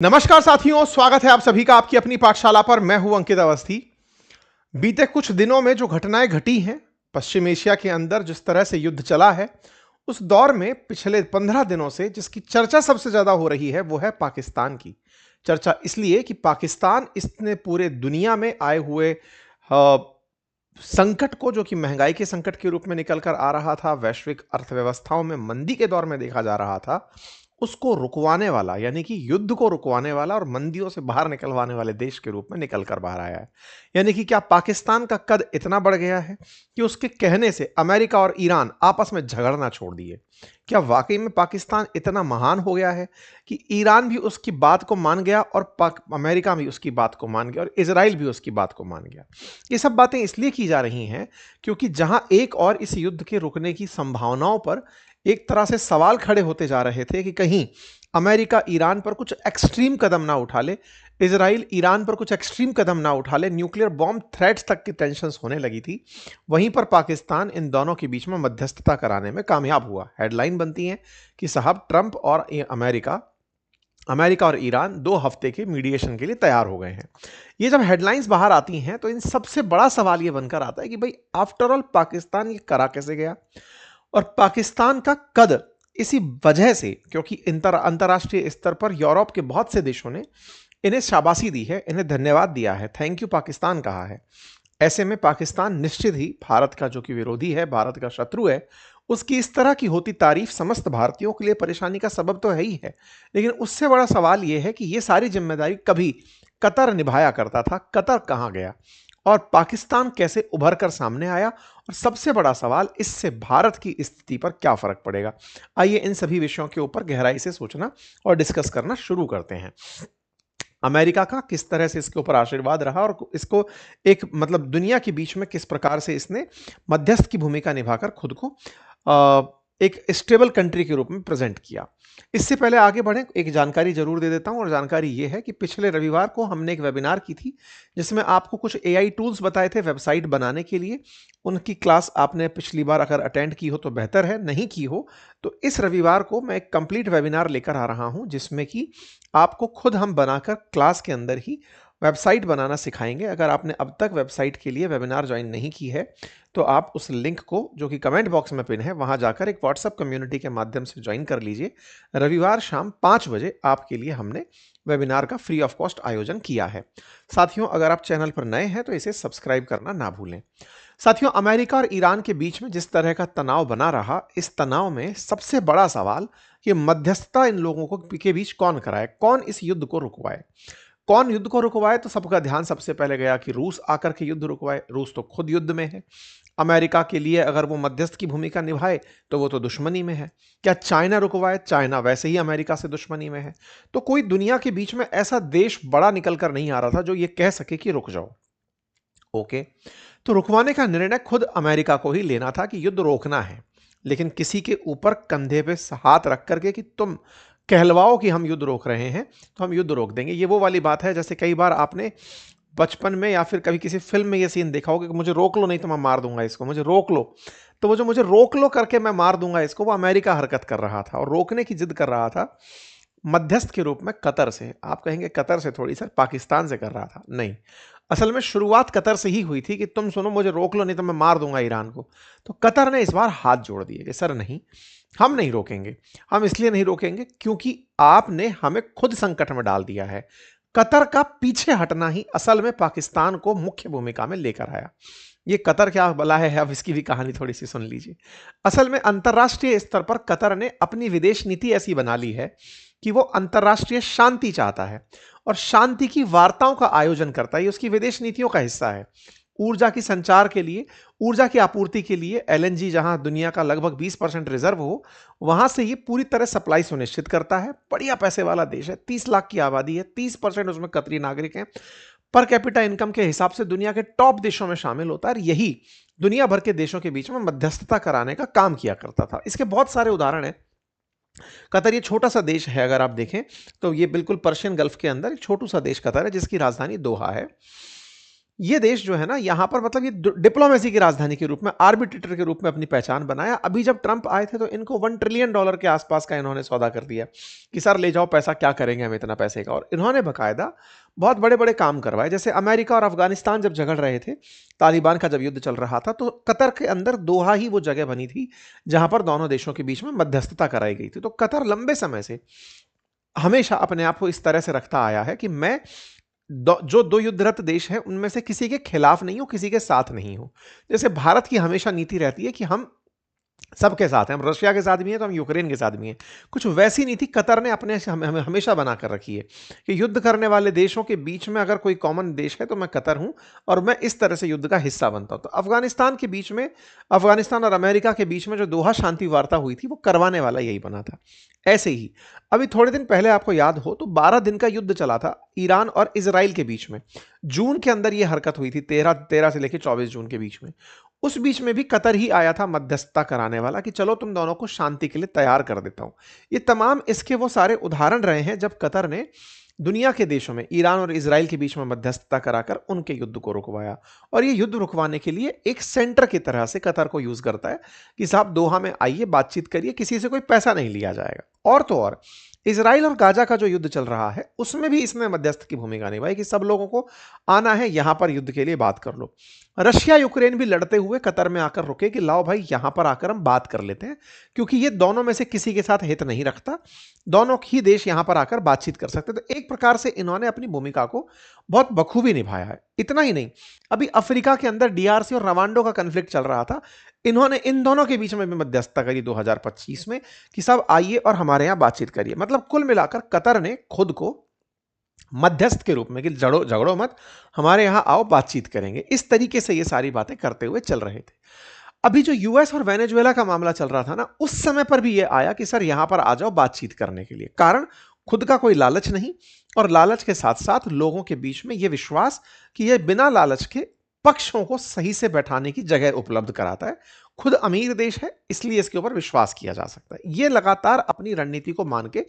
नमस्कार साथियों, स्वागत है आप सभी का आपकी अपनी पाठशाला पर। मैं हूं अंकित अवस्थी। बीते कुछ दिनों में जो घटनाएं घटी हैं पश्चिम एशिया के अंदर, जिस तरह से युद्ध चला है, उस दौर में पिछले 15 दिनों से जिसकी चर्चा सबसे ज्यादा हो रही है वो है पाकिस्तान की। चर्चा इसलिए कि पाकिस्तान इसने पूरे दुनिया में आए हुए संकट को, जो कि महंगाई के संकट के रूप में निकल कर आ रहा था, वैश्विक अर्थव्यवस्थाओं में मंदी के दौर में देखा जा रहा था, उसको रुकवाने वाला, यानी कि युद्ध को रुकवाने वाला और मंदियों से बाहर निकलवाने वाले देश के रूप में निकल कर बाहर आया है। यानी कि क्या पाकिस्तान का कद इतना बढ़ गया है कि उसके कहने से अमेरिका और ईरान आपस में झगड़ना छोड़ दिए? क्या वाकई में पाकिस्तान इतना महान हो गया है कि ईरान भी उसकी बात को मान गया और अमेरिका भी उसकी बात को मान गया और इजराइल भी उसकी बात को मान गया? ये सब बातें इसलिए की जा रही हैं क्योंकि जहां एक और इस युद्ध के रुकने की संभावनाओं पर एक तरह से सवाल खड़े होते जा रहे थे कि कहीं अमेरिका ईरान पर कुछ एक्सट्रीम कदम ना उठा ले, इजराइल ईरान पर कुछ एक्सट्रीम कदम ना उठा ले, न्यूक्लियर बॉम्ब थ्रेट्स तक की टेंशन होने लगी थी, वहीं पर पाकिस्तान इन दोनों के बीच में मध्यस्थता कराने में कामयाब हुआ। हेडलाइन बनती है कि साहब ट्रंप और अमेरिका अमेरिका और ईरान 2 हफ्ते के मीडिएशन के लिए तैयार हो गए हैं। ये जब हेडलाइंस बाहर आती हैं तो इन सबसे बड़ा सवाल ये बनकर आता है कि भाई आफ्टर ऑल पाकिस्तान ये करा कैसे गया? और पाकिस्तान का कद इसी वजह से, क्योंकि अंतर्राष्ट्रीय स्तर पर यूरोप के बहुत से देशों ने इन्हें शाबाशी दी है, इन्हें धन्यवाद दिया है, थैंक यू पाकिस्तान कहा है। ऐसे में पाकिस्तान निश्चित ही भारत का, जो कि विरोधी है, भारत का शत्रु है, उसकी इस तरह की होती तारीफ समस्त भारतीयों के लिए परेशानी का सबब तो है ही है। लेकिन उससे बड़ा सवाल यह है कि यह सारी जिम्मेदारी कभी कतर निभाया करता था, कतर कहां गया और पाकिस्तान कैसे उभर कर सामने आया? और सबसे बड़ा सवाल, इससे भारत की स्थिति पर क्या फर्क पड़ेगा? आइए इन सभी विषयों के ऊपर गहराई से सोचना और डिस्कस करना शुरू करते हैं। अमेरिका का किस तरह से इसके ऊपर आशीर्वाद रहा और इसको एक दुनिया के बीच में किस प्रकार से इसने मध्यस्थ की भूमिका निभाकर खुद को एक स्टेबल कंट्री के रूप में प्रेजेंट किया। इससे पहले आगे बढ़ें, एक जानकारी जरूर दे देता हूं, और जानकारी यह है कि पिछले रविवार को हमने एक वेबिनार की थी जिसमें आपको कुछ एआई टूल्स बताए थे वेबसाइट बनाने के लिए। उनकी क्लास आपने पिछली बार अगर अटेंड की हो तो बेहतर है, नहीं की हो तो इस रविवार को मैं एक कंप्लीट वेबिनार लेकर आ रहा हूं जिसमें कि आपको खुद हम बनाकर क्लास के अंदर ही वेबसाइट बनाना सिखाएंगे। अगर आपने अब तक वेबसाइट के लिए वेबिनार ज्वाइन नहीं की है तो आप उस लिंक को, जो कि कमेंट बॉक्स में पिन है, वहां जाकर एक व्हाट्सएप कम्युनिटी के माध्यम से ज्वाइन कर लीजिए। रविवार शाम 5 बजे आपके लिए हमने वेबिनार का फ्री ऑफ कॉस्ट आयोजन किया है। साथियों, अगर आप चैनल पर नए हैं तो इसे सब्सक्राइब करना ना भूलें। साथियों, अमेरिका और ईरान के बीच में जिस तरह का तनाव बना रहा, इस तनाव में सबसे बड़ा सवाल कि मध्यस्थता इन लोगों को के बीच कौन कराए, कौन इस युद्ध को रुकवाए? कौन युद्ध को रुकवाए? तो सबका ध्यान सबसे पहले गया कि रूस आकर के युद्ध रुकवाए। रूस तो खुद युद्ध में है। अमेरिका के लिए अगर वो मध्यस्थ की भूमिका निभाए तो वो तो दुश्मनी में है। क्या चाइना रुकवाए? चाइना वैसे ही अमेरिका से दुश्मनी में है। तो कोई दुनिया के बीच में ऐसा देश बड़ा निकल कर नहीं आ रहा था जो ये कह सके कि रुक जाओ। ओके, तो रुकवाने का निर्णय खुद अमेरिका को ही लेना था कि युद्ध रोकना है, लेकिन किसी के ऊपर कंधे पे हाथ रख करके कि तुम कहलवाओ कि हम युद्ध रोक रहे हैं तो हम युद्ध रोक देंगे। ये वो वाली बात है जैसे कई बार आपने बचपन में या फिर कभी किसी फिल्म में ये सीन देखा होगा कि मुझे रोक लो नहीं तो मैं मार दूंगा इसको, मुझे रोक लो। तो वो जो मुझे रोक लो करके मैं मार दूंगा इसको, वो अमेरिका हरकत कर रहा था और रोकने की जिद कर रहा था मध्यस्थ के रूप में कतर से। आप कहेंगे कतर से थोड़ी, सर पाकिस्तान से कर रहा था। नहीं, असल में शुरुआत कतर से ही हुई थी कि तुम सुनो, मुझे रोक लो नहीं तो मैं मार दूंगा ईरान को। तो कतर ने इस बार हाथ जोड़ दिए कि सर नहीं, हम नहीं रोकेंगे। हम इसलिए नहीं रोकेंगे क्योंकि आपने हमें खुद संकट में डाल दिया है। कतर का पीछे हटना ही असल में पाकिस्तान को मुख्य भूमिका में लेकर आया। ये कतर क्या बला है, अब इसकी भी कहानी थोड़ी सी सुन लीजिए। असल में अंतरराष्ट्रीय स्तर पर कतर ने अपनी विदेश नीति ऐसी बना ली है कि वो अंतरराष्ट्रीय शांति चाहता है और शांति की वार्ताओं का आयोजन करता है। ये उसकी विदेश नीतियों का हिस्सा है। ऊर्जा की संचार के लिए, ऊर्जा की आपूर्ति के लिए एलएनजी, जहां दुनिया का लगभग 20% रिजर्व हो, वहां से ये पूरी तरह सप्लाई सुनिश्चित करता है। बढ़िया पैसे वाला देश है, 30 लाख की आबादी है, 30% उसमें कतरी नागरिक हैं, पर कैपिटा इनकम के हिसाब से दुनिया के टॉप देशों में शामिल होता है। यही दुनिया भर के देशों के बीच में मध्यस्थता कराने का काम किया करता था। इसके बहुत सारे उदाहरण हैं। कतर ये छोटा सा देश है, अगर आप देखें तो ये बिल्कुल पर्शियन गल्फ के अंदर एक छोटू सा देश कतर है जिसकी राजधानी दोहा है। ये देश जो है ना यहाँ पर मतलब ये डिप्लोमेसी की राजधानी के रूप में, आर्बिट्रेटर के रूप में अपनी पहचान बनाया। अभी जब ट्रंप आए थे तो इनको $1 ट्रिलियन के आसपास का इन्होंने सौदा कर दिया कि सर ले जाओ पैसा, क्या करेंगे हम इतना पैसे का। और इन्होंने बकायदा बहुत बड़े बड़े काम करवाए। जैसे अमेरिका और अफगानिस्तान जब झगड़ रहे थे, तालिबान का जब युद्ध चल रहा था, तो कतर के अंदर दोहा ही वो जगह बनी थी जहां पर दोनों देशों के बीच में मध्यस्थता कराई गई थी। तो कतर लंबे समय से हमेशा अपने आप को इस तरह से रखता आया है कि मैं जो दो युद्धरत देश हैं उनमें से किसी के खिलाफ नहीं हूं, किसी के साथ नहीं हूं। जैसे भारत की हमेशा नीति रहती है कि हम सबके साथ हैं, हम रशिया के साथ भी हैं तो हम यूक्रेन के साथ भी हैं। कुछ वैसी नीति कतर ने अपने हमें हमेशा बनाकर रखी है कि युद्ध करने वाले देशों के बीच में अगर कोई कॉमन देश है तो मैं कतर हूं और मैं इस तरह से युद्ध का हिस्सा बनता हूं। तो अफगानिस्तान के बीच में, अफगानिस्तान और अमेरिका के बीच में जो दोहा शांति वार्ता हुई थी वो करवाने वाला यही बना था। ऐसे ही अभी थोड़े दिन पहले आपको याद हो तो 12 दिन का युद्ध चला था ईरान और इजराइल के बीच में। जून के अंदर यह हरकत हुई थी, 13 से लेकर 24 जून के बीच में। उस बीच में भी कतर ही आया था मध्यस्थता कराने वाला कि चलो तुम दोनों को शांति के लिए तैयार कर देता हूं। ये तमाम इसके वो सारे उदाहरण रहे हैं जब कतर ने दुनिया के देशों में ईरान और इजराइल के बीच में मध्यस्थता कराकर उनके युद्ध को रुकवाया। और ये युद्ध रुकवाने के लिए एक सेंटर की तरह से कतर को यूज करता है कि साहब दोहा में आइए, बातचीत करिए, किसी से कोई पैसा नहीं लिया जाएगा। और तो और इजराइल और गाजा का जो युद्ध चल रहा है उसमें भी इसने मध्यस्थ की भूमिका निभाई कि सब लोगों को आना है यहां पर युद्ध के लिए, बात कर लो। रशिया यूक्रेन भी लड़ते हुए कतर में आकर रुके कि लाओ भाई यहां पर आकर हम बात कर लेते हैं, क्योंकि ये दोनों में से किसी के साथ हित नहीं रखता, दोनों ही देश यहां पर आकर बातचीत कर सकते। तो एक प्रकार से इन्होंने अपनी भूमिका को बहुत बखूबी निभाया है। इतना ही नहीं, अभी अफ्रीका के अंदर डीआरसी और रवांडो का कन्फ्लिक्ट चल रहा था, इन्होंने इन दोनों के बीच में भी मध्यस्थता करी 2025 में कि सब आइए और हमारे यहां बातचीत करिए। मतलब कुल मिलाकर कतर ने खुद को मध्यस्थ के रूप में कि झगड़ो झगड़ो मत, हमारे यहां आओ, बातचीत करेंगे, इस तरीके से ये सारी बातें करते हुए चल रहे थे। अभी जो यूएस और वेनेजुएला का मामला चल रहा था ना, उस समय पर भी ये आया कि सर यहां पर आ जाओ बातचीत करने के लिए। कारण खुद का कोई लालच नहीं, और लालच के साथ साथ लोगों के बीच में यह विश्वास कि यह बिना लालच के पक्षों को सही से बैठाने की जगह उपलब्ध कराता है। खुद अमीर देश है इसलिए इसके ऊपर विश्वास किया जा सकता है। यह लगातार अपनी रणनीति को मान के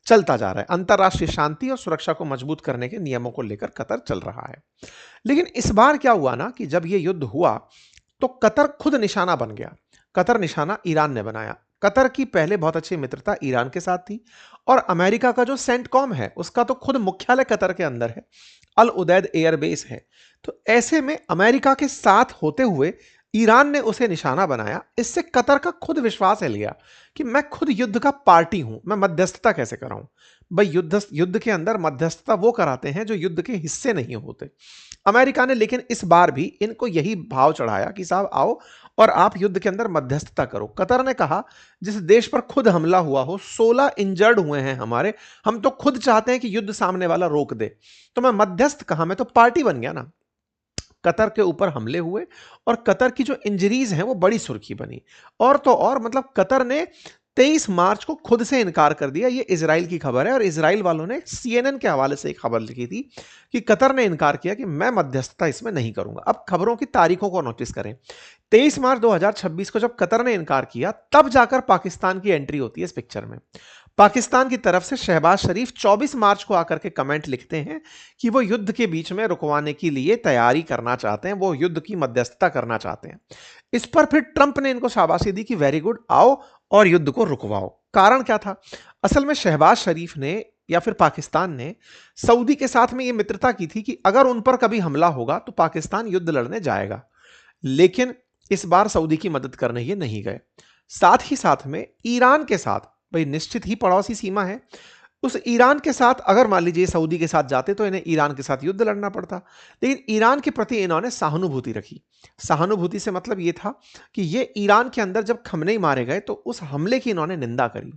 चलता जा रहा है। अंतरराष्ट्रीय शांति और सुरक्षा को मजबूत करने के नियमों को लेकर कतर चल रहा है। लेकिन इस बार क्या हुआ ना कि जब यह युद्ध हुआ तो कतर खुद निशाना बन गया। कतर निशाना ईरान ने बनाया। कतर की पहले बहुत अच्छी मित्रता ईरान के साथ थी, और अमेरिका का जो सेंटकॉम है उसका तो खुद मुख्यालय कतर के अंदर है, अल उदैद एयरबेस है। तो ऐसे में अमेरिका के साथ होते हुए ईरान ने उसे निशाना बनाया। इससे कतर का खुद विश्वास है लिया कि मैं खुद युद्ध का पार्टी हूं, मैं मध्यस्थता कैसे कराऊं। भाई युद्ध के अंदर मध्यस्थता वो कराते हैं जो युद्ध के हिस्से नहीं होते। अमेरिका ने लेकिन इस बार भी इनको यही भाव चढ़ाया कि साहब आओ और आप युद्ध के अंदर मध्यस्थता करो। कतर ने कहा जिस देश पर खुद हमला हुआ हो, 16 इंजर्ड हुए हैं हमारे, हम तो खुद चाहते हैं कि युद्ध सामने वाला रोक दे, तो मैं मध्यस्थ कहां, मैं तो पार्टी बन गया ना। कतर के ऊपर हमले हुए और कतर की जो इंजरीज हैं वो बड़ी सुर्खी बनी। और तो और मतलब कतर ने 23 मार्च को खुद से इनकार कर दिया। ये इजराइल की खबर है, और इजराइल वालों ने सीएनएन के हवाले से एक खबर लिखी थी कि कतर ने इनकार किया कि मैं मध्यस्थता इसमें नहीं करूंगा। अब खबरों की तारीखों को नोटिस करें। 23 मार्च 2026 को जब कतर ने इनकार किया, तब जाकर पाकिस्तान की एंट्री होती है इस पिक्चर में। पाकिस्तान की तरफ से शहबाज शरीफ 24 मार्च को आकर के कमेंट लिखते हैं कि वो युद्ध के बीच में रुकवाने के लिए तैयारी करना चाहते हैं, वो युद्ध की मध्यस्थता करना चाहते हैं। इस पर फिर ट्रंप ने इनको शाबाशी दी कि वेरी गुड, आओ और युद्ध को रुकवाओ। कारण क्या था? असल में शहबाज शरीफ ने या फिर पाकिस्तान ने सऊदी के साथ में यह मित्रता की थी कि अगर उन पर कभी हमला होगा तो पाकिस्तान युद्ध लड़ने जाएगा। लेकिन इस बार सऊदी की मदद करने ये नहीं गए। साथ ही साथ में ईरान के साथ, भाई निश्चित ही पड़ोसी सीमा है, उस ईरान के साथ अगर मान लीजिए सऊदी के साथ जाते तो इन्हें ईरान के साथ युद्ध लड़ना पड़ता। लेकिन ईरान के प्रति इन्होंने सहानुभूति रखी। सहानुभूति से मतलब यह था कि ये ईरान के अंदर जब खमनेई मारे गए तो उस हमले की इन्होंने निंदा करी।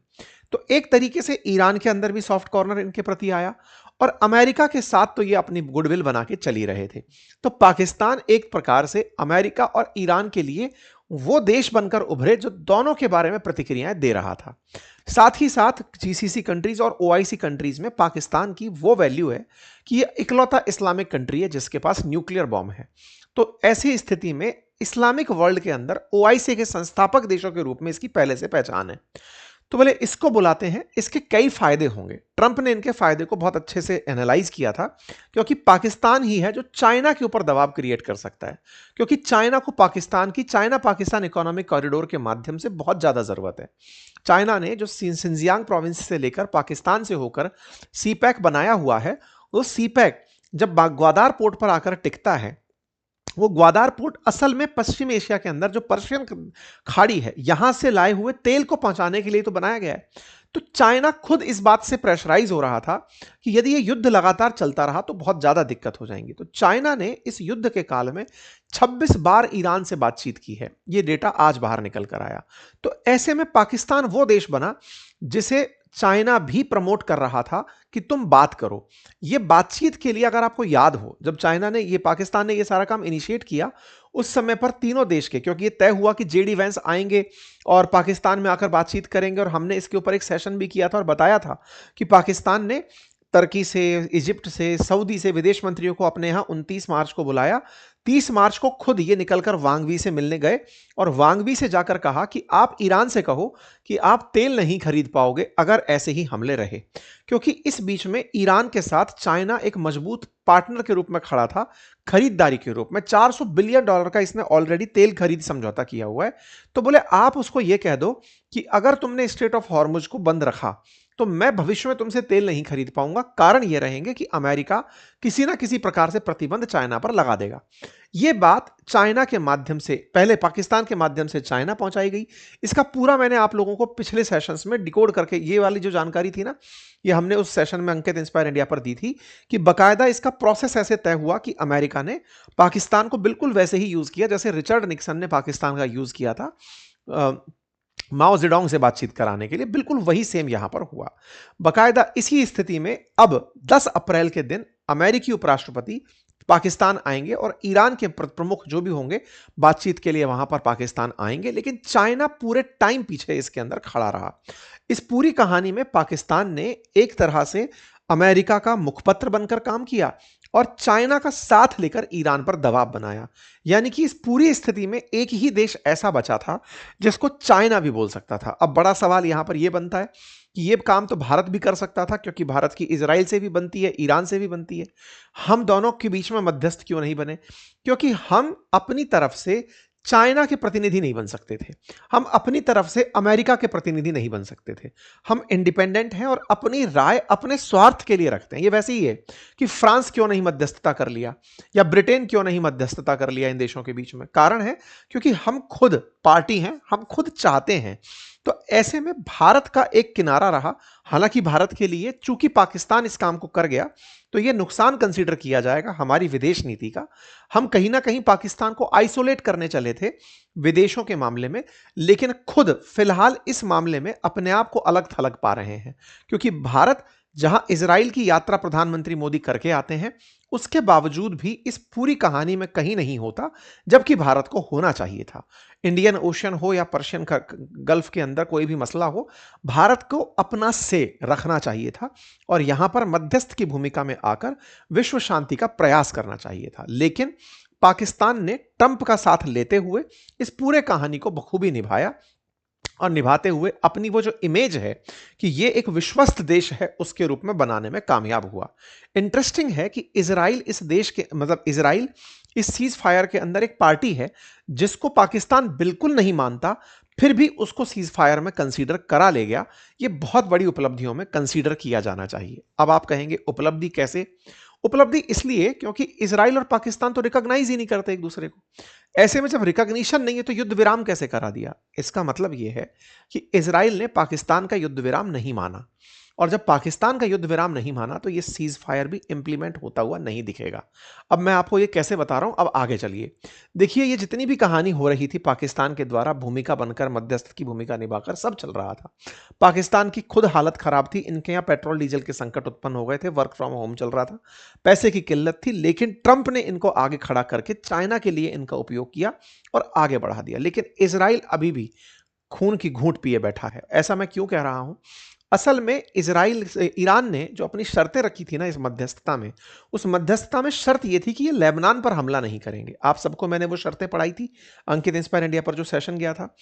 तो एक तरीके से ईरान के अंदर भी सॉफ्ट कॉर्नर इनके प्रति आया, और अमेरिका के साथ तो ये अपनी गुडविल बना के चल ही रहे थे। तो पाकिस्तान एक प्रकार से अमेरिका और ईरान के लिए वो देश बनकर उभरे जो दोनों के बारे में प्रतिक्रियाएं दे रहा था। साथ ही साथ जीसीसी कंट्रीज और ओआईसी कंट्रीज में पाकिस्तान की वो वैल्यू है कि ये इकलौता इस्लामिक कंट्री है जिसके पास न्यूक्लियर बॉम्ब है। तो ऐसी स्थिति में इस्लामिक वर्ल्ड के अंदर ओआईसी के संस्थापक देशों के रूप में इसकी पहले से पहचान है। तो बोले इसको बुलाते हैं, इसके कई फायदे होंगे। ट्रंप ने इनके फायदे को बहुत अच्छे से एनालाइज किया था, क्योंकि पाकिस्तान ही है जो चाइना के ऊपर दबाव क्रिएट कर सकता है, क्योंकि चाइना को पाकिस्तान की चाइना पाकिस्तान इकोनॉमिक कॉरिडोर के माध्यम से बहुत ज्यादा जरूरत है। चाइना ने जो सिंजियांग प्रोविंस से लेकर पाकिस्तान से होकर सीपैक बनाया हुआ है, वो सीपैक जब ग्वादार पोर्ट पर आकर टिकता है, वो ग्वादार पोर्ट असल में पश्चिम एशिया के अंदर जो पर्शियन खाड़ी है, यहां से लाए हुए तेल को पहुंचाने के लिए तो बनाया गया है। तो चाइना खुद इस बात से प्रेशराइज हो रहा था कि यदि ये युद्ध लगातार चलता रहा तो बहुत ज्यादा दिक्कत हो जाएंगी। तो चाइना ने इस युद्ध के काल में 26 बार ईरान से बातचीत की है, ये डेटा आज बाहर निकल कर आया। तो ऐसे में पाकिस्तान वो देश बना जिसे चाइना भी प्रमोट कर रहा था कि तुम बात करो। ये बातचीत के लिए अगर आपको याद हो, जब चाइना ने ये पाकिस्तान ने ये सारा काम इनिशिएट किया, उस समय पर तीनों देश के, क्योंकि ये तय हुआ कि जेडी वैंस आएंगे और पाकिस्तान में आकर बातचीत करेंगे, और हमने इसके ऊपर एक सेशन भी किया था और बताया था कि पाकिस्तान ने तुर्की से, इजिप्ट से, सऊदी से विदेश मंत्रियों को अपने यहां 29 मार्च को बुलाया। 30 मार्च को खुद ये निकलकर वांग वी से मिलने गए और वांग वी से जाकर कहा कि आप ईरान से कहो कि आप तेल नहीं खरीद पाओगे अगर ऐसे ही हमले रहे, क्योंकि इस बीच में ईरान के साथ चाइना एक मजबूत पार्टनर के रूप में खड़ा था, खरीदारी के रूप में। $400 बिलियन का इसने ऑलरेडी तेल खरीद समझौता किया हुआ है। तो बोले आप उसको यह कह दो कि अगर तुमने स्ट्रेट ऑफ हॉर्मुज को बंद रखा तो मैं भविष्य में तुमसे तेल नहीं खरीद पाऊंगा। कारण ये रहेंगे कि अमेरिका किसी ना किसी प्रकार से प्रतिबंध चाइना पर लगा देगा। यह बात चाइना के माध्यम से, पहले पाकिस्तान के माध्यम से चाइना पहुंचाई गई। इसका पूरा मैंने आप लोगों को पिछले सेशंस में डिकोड करके, ये वाली जो जानकारी थी ना, ये हमने उस सेशन में अंकित इंस्पायर इंडिया पर दी थी कि बकायदा इसका प्रोसेस ऐसे तय हुआ कि अमेरिका ने पाकिस्तान को बिल्कुल वैसे ही यूज किया जैसे रिचर्ड निक्सन ने पाकिस्तान का यूज किया था माओ जेडोंग से बातचीत कराने के लिए। बिल्कुल वही सेम यहां पर हुआ। बकायदा इसी स्थिति में अब 10 अप्रैल के दिन अमेरिकी उपराष्ट्रपति पाकिस्तान आएंगे और ईरान के प्रमुख जो भी होंगे बातचीत के लिए वहां पर पाकिस्तान आएंगे। लेकिन चाइना पूरे टाइम पीछे इसके अंदर खड़ा रहा। इस पूरी कहानी में पाकिस्तान ने एक तरह से अमेरिका का मुखपत्र बनकर काम किया और चाइना का साथ लेकर ईरान पर दबाव बनाया। यानी कि इस पूरी स्थिति में एक ही देश ऐसा बचा था जिसको चाइना भी बोल सकता था। अब बड़ा सवाल यहां पर यह बनता है कि यह काम तो भारत भी कर सकता था, क्योंकि भारत की इजराइल से भी बनती है, ईरान से भी बनती है। हम दोनों के बीच में मध्यस्थ क्यों नहीं बने? क्योंकि हम अपनी तरफ से चाइना के प्रतिनिधि नहीं बन सकते थे, हम अपनी तरफ से अमेरिका के प्रतिनिधि नहीं बन सकते थे। हम इंडिपेंडेंट हैं और अपनी राय अपने स्वार्थ के लिए रखते हैं। ये वैसे ही है कि फ्रांस क्यों नहीं मध्यस्थता कर लिया या ब्रिटेन क्यों नहीं मध्यस्थता कर लिया इन देशों के बीच में। कारण है क्योंकि हम खुद पार्टी हैं, हम खुद चाहते हैं। तो ऐसे में भारत का एक किनारा रहा। हालांकि भारत के लिए, चूंकि पाकिस्तान इस काम को कर गया, तो यह नुकसान कंसीडर किया जाएगा हमारी विदेश नीति का। हम कहीं ना कहीं पाकिस्तान को आइसोलेट करने चले थे विदेशों के मामले में, लेकिन खुद फिलहाल इस मामले में अपने आप को अलग थलग पा रहे हैं। क्योंकि भारत जहां इजराइल की यात्रा प्रधानमंत्री मोदी करके आते हैं, उसके बावजूद भी इस पूरी कहानी में कहीं नहीं होता, जबकि भारत को होना चाहिए था। इंडियन ओशन हो या पर्शियन गल्फ के अंदर कोई भी मसला हो, भारत को अपना से रखना चाहिए था और यहां पर मध्यस्थ की भूमिका में आकर विश्व शांति का प्रयास करना चाहिए था। लेकिन पाकिस्तान ने ट्रंप का साथ लेते हुए इस पूरे कहानी को बखूबी निभाया और निभाते हुए अपनी वो जो इमेज है कि ये एक विश्वस्त देश है, उसके रूप में बनाने में कामयाब हुआ। इंटरेस्टिंग है कि इजराइल इस देश के, मतलब इजराइल इस सीज फायर के अंदर एक पार्टी है जिसको पाकिस्तान बिल्कुल नहीं मानता, फिर भी उसको सीज फायर में कंसीडर करा ले गया। ये बहुत बड़ी उपलब्धियों में कंसीडर किया जाना चाहिए। अब आप कहेंगे उपलब्धि कैसे? उपलब्धि इसलिए क्योंकि इजराइल और पाकिस्तान तो रिकॉग्नाइज ही नहीं करते एक दूसरे को। ऐसे में जब रिकॉग्निशन नहीं है तो युद्ध विराम कैसे करा दिया? इसका मतलब यह है कि इजराइल ने पाकिस्तान का युद्ध विराम नहीं माना, और जब पाकिस्तान का युद्ध विराम नहीं माना तो यह सीज फायर भी इंप्लीमेंट होता हुआ नहीं दिखेगा। अब मैं आपको यह कैसे बता रहा हूं, अब आगे चलिए। देखिए, ये जितनी भी कहानी हो रही थी पाकिस्तान के द्वारा भूमिका बनकर, मध्यस्थ की भूमिका निभाकर, सब चल रहा था। पाकिस्तान की खुद हालत खराब थी, इनके यहां पेट्रोल डीजल के संकट उत्पन्न हो गए थे, वर्क फ्रॉम होम चल रहा था, पैसे की किल्लत थी। लेकिन ट्रंप ने इनको आगे खड़ा करके चाइना के लिए इनका उपयोग किया और आगे बढ़ा दिया। लेकिन इजराइल अभी भी खून की घूंट पिए बैठा है। ऐसा मैं क्यों कह रहा हूं? असल में ईरान ने जो अपनी शर्तें रखी थी ना इस मध्यस्थता में, उस मध्यस्थता में शर्त ये थी कि ये लेबनान पर हमला नहीं करेंगे। आप सबको मैंने वो शर्तें पढ़ाई थी अंकित इंस्पायर इंडिया पर जो सेशन गया था।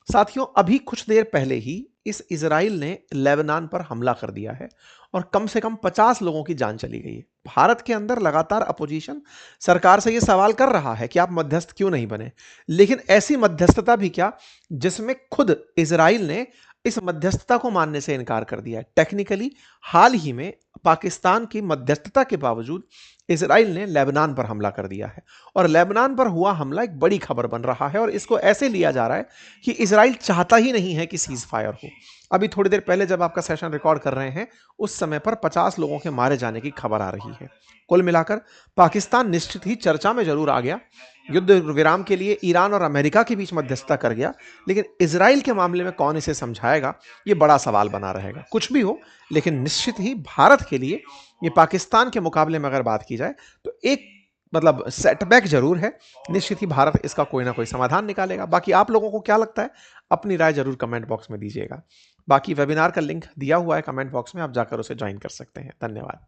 साथियों, अभी कुछ देर पहले ही इस इजराइल ने लेबनान पर हमला कर दिया है और कम से कम 50 लोगों की जान चली गई है। भारत के अंदर लगातार अपोजिशन सरकार से ये सवाल कर रहा है कि आप मध्यस्थ क्यों नहीं बने, लेकिन ऐसी मध्यस्थता भी क्या जिसमें खुद इजराइल ने इस मध्यस्थता को मानने से इनकार कर दिया है। टेक्निकली हाल ही में पाकिस्तान की मध्यस्थता के बावजूद इजराइल ने लेबनान पर हमला कर दिया है और लेबनान पर हुआ हमला एक बड़ी खबर बन रहा है और इसको ऐसे लिया जा रहा है कि इजराइल चाहता ही नहीं है कि सीज फायर हो। अभी थोड़ी देर पहले जब आपका सेशन रिकॉर्ड कर रहे हैं उस समय पर 50 लोगों के मारे जाने की खबर आ रही है। कुल मिलाकर पाकिस्तान निश्चित ही चर्चा में जरूर आ गया, युद्ध विराम के लिए ईरान और अमेरिका के बीच मध्यस्थता कर गया, लेकिन इजराइल के मामले में कौन इसे समझाएगा, ये बड़ा सवाल बना रहेगा। कुछ भी हो, लेकिन निश्चित ही भारत के लिए ये पाकिस्तान के मुकाबले में अगर बात की जाए तो एक मतलब सेटबैक जरूर है। निश्चित ही भारत इसका कोई ना कोई समाधान निकालेगा। बाकी आप लोगों को क्या लगता है, अपनी राय जरूर कमेंट बॉक्स में दीजिएगा। बाकी वेबिनार का लिंक दिया हुआ है कमेंट बॉक्स में, आप जाकर उसे ज्वाइन कर सकते हैं। धन्यवाद।